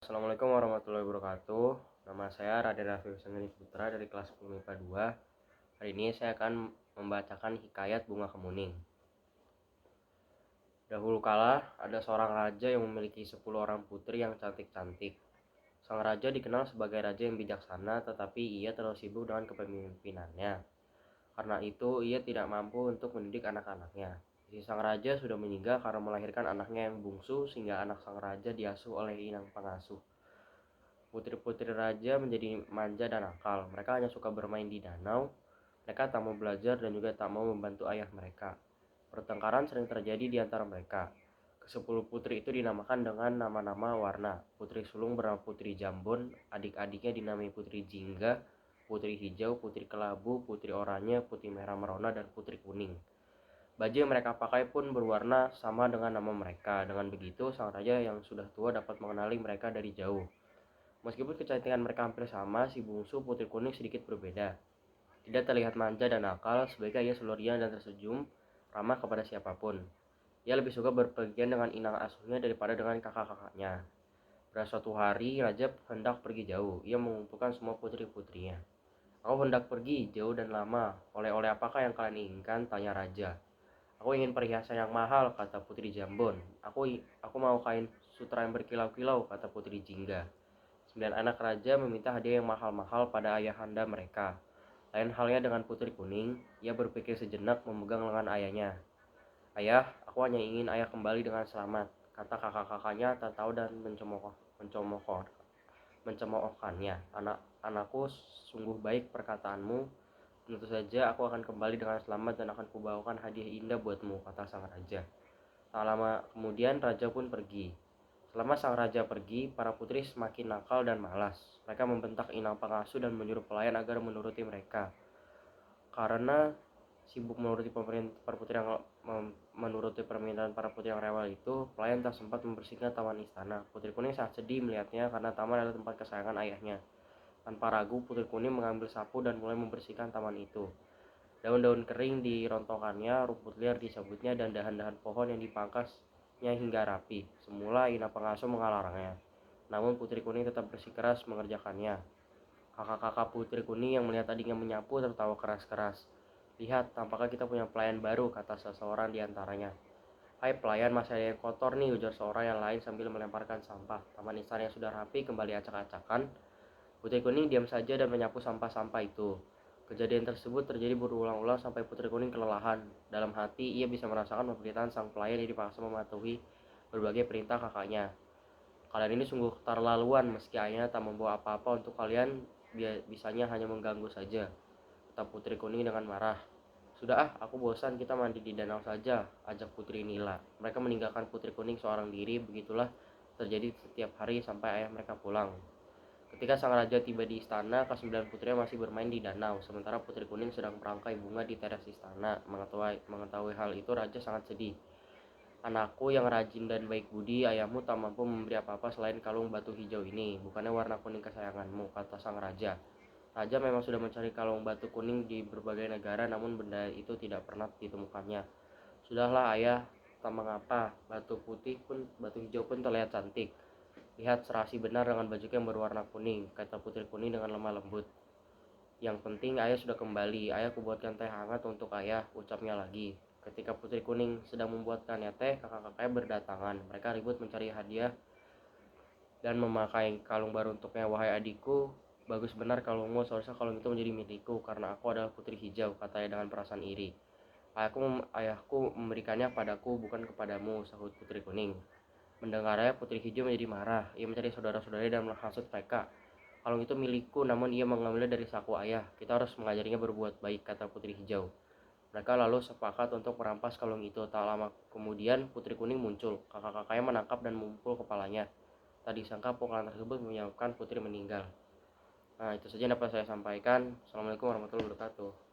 Assalamualaikum warahmatullahi wabarakatuh. Nama saya Raden Raffi Wisangeni Putra dari kelas 10 MIPA 2. Hari ini saya akan membacakan hikayat Bunga Kemuning. Dahulu kala ada seorang raja yang memiliki 10 orang putri yang cantik-cantik. Sang raja dikenal sebagai raja yang bijaksana, tetapi ia terlalu sibuk dengan kepemimpinannya. Karena itu ia tidak mampu untuk mendidik anak-anaknya. Sang raja sudah meninggal karena melahirkan anaknya yang bungsu, sehingga anak sang raja diasuh oleh inang pengasuh. Putri-putri raja menjadi manja dan nakal. Mereka hanya suka bermain di danau. Mereka tak mau belajar dan juga tak mau membantu ayah mereka. Pertengkaran sering terjadi di antara mereka. Kesepuluh putri itu dinamakan dengan nama-nama warna. Putri sulung bernama Putri Jambon, adik-adiknya dinamai Putri Jingga, Putri Hijau, Putri Kelabu, Putri Oranye, Putri Merah Merona, dan Putri Kuning. Baju yang mereka pakai pun berwarna sama dengan nama mereka. Dengan begitu, sang raja yang sudah tua dapat mengenali mereka dari jauh. Meskipun kecantikan mereka hampir sama, si bungsu Putri Kuning sedikit berbeda. Tidak terlihat manja dan nakal, sebaiknya ia selalu dan tersenyum, ramah kepada siapapun. Ia lebih suka berpergian dengan inang asuhnya daripada dengan kakak-kakaknya. Pada suatu hari, raja hendak pergi jauh. Ia mengumpulkan semua putri-putrinya. Aku hendak pergi jauh dan lama. Oleh-oleh apakah yang kalian inginkan? Tanya raja. Aku ingin perhiasan yang mahal, kata Putri Jambon. Aku mau kain sutra yang berkilau-kilau, kata Putri Jingga. 9 anak raja meminta hadiah yang mahal-mahal pada ayahanda mereka. Lain halnya dengan Putri Kuning, ia berpikir sejenak memegang lengan ayahnya. Ayah, aku hanya ingin ayah kembali dengan selamat, kata kakak-kakaknya tak tahu dan mencemoohkannya. Anakku, sungguh baik perkataanmu. Tentu saja aku akan kembali dengan selamat dan akan kubawakan hadiah indah buatmu, kata sang raja. Tak lama kemudian raja pun pergi. Selama sang raja pergi, para putri semakin nakal dan malas. Mereka membentak inang pengasuh dan menyuruh pelayan agar menuruti mereka. Karena sibuk menuruti permintaan para putri yang rewel itu, pelayan tak sempat membersihkan taman istana. Putri Kuning sangat sedih melihatnya karena taman adalah tempat kesayangan ayahnya. Tanpa ragu, Putri Kuning mengambil sapu dan mulai membersihkan taman itu. Daun-daun kering dirontokkannya, rumput liar dicabutnya, dan dahan-dahan pohon yang dipangkasnya hingga rapi. Semula inang pengasuh mengalarangnya, namun Putri Kuning tetap bersikeras mengerjakannya. Kakak-kakak Putri Kuning yang melihat adiknya menyapu tertawa keras-keras. Lihat, tampaknya kita punya pelayan baru, kata seseorang di antaranya. Hai pelayan, masih ada yang kotor nih, ujar seorang yang lain sambil melemparkan sampah. Taman istana yang sudah rapi kembali acak-acakan. Putri Kuning diam saja dan menyapu sampah-sampah itu. Kejadian tersebut terjadi berulang-ulang sampai Putri Kuning kelelahan. Dalam hati, ia bisa merasakan penderitaan sang pelayan yang dipaksa mematuhi berbagai perintah kakaknya. Kalian ini sungguh keterlaluan, meski ayahnya tak membawa apa-apa untuk kalian, bisanya hanya mengganggu saja, kata Putri Kuning dengan marah. Sudah aku bosan, kita mandi di danau saja, ajak Putri Nila. Mereka meninggalkan Putri Kuning seorang diri, begitulah terjadi setiap hari sampai ayah mereka pulang. Ketika sang raja tiba di istana, ke-9 putrinya masih bermain di danau, sementara Putri Kuning sedang merangkai bunga di teras istana. Mengetahui hal itu, raja sangat sedih. Anakku yang rajin dan baik budi, ayahmu tak mampu memberi apa-apa selain kalung batu hijau ini. Bukannya warna kuning kesayanganmu, kata sang raja. Raja memang sudah mencari kalung batu kuning di berbagai negara, namun benda itu tidak pernah ditemukannya. Sudahlah ayah, tak mengapa, batu hijau pun terlihat cantik. Lihat, serasi benar dengan bajuku yang berwarna kuning, kata Putri Kuning dengan lemah lembut. Yang penting ayah sudah kembali. Ayah kubuatkan teh hangat untuk ayah, ucapnya lagi. Ketika Putri Kuning sedang membuatkannya teh, kakak-kakaknya berdatangan. Mereka ribut mencari hadiah dan memakai kalung baru untuknya. Wahai adikku, bagus benar kalungmu, seharusnya kalung itu menjadi milikku karena aku adalah Putri Hijau, katanya dengan perasaan iri. Ayahku memberikannya padaku, bukan kepadamu, sahut Putri Kuning. Mendengarnya, Putri Hijau menjadi marah. Ia mencari saudara-saudaranya dan menghasut mereka. Kalung itu milikku, namun ia mengambilnya dari saku ayah. Kita harus mengajarinya berbuat baik, kata Putri Hijau. Mereka lalu sepakat untuk merampas kalung itu. Tak lama kemudian, Putri Kuning muncul. Kakak-kakaknya menangkap dan memukul kepalanya. Tak disangka pukulan tersebut menyebabkan Putri meninggal. Nah, itu saja yang dapat saya sampaikan. Assalamualaikum warahmatullahi wabarakatuh.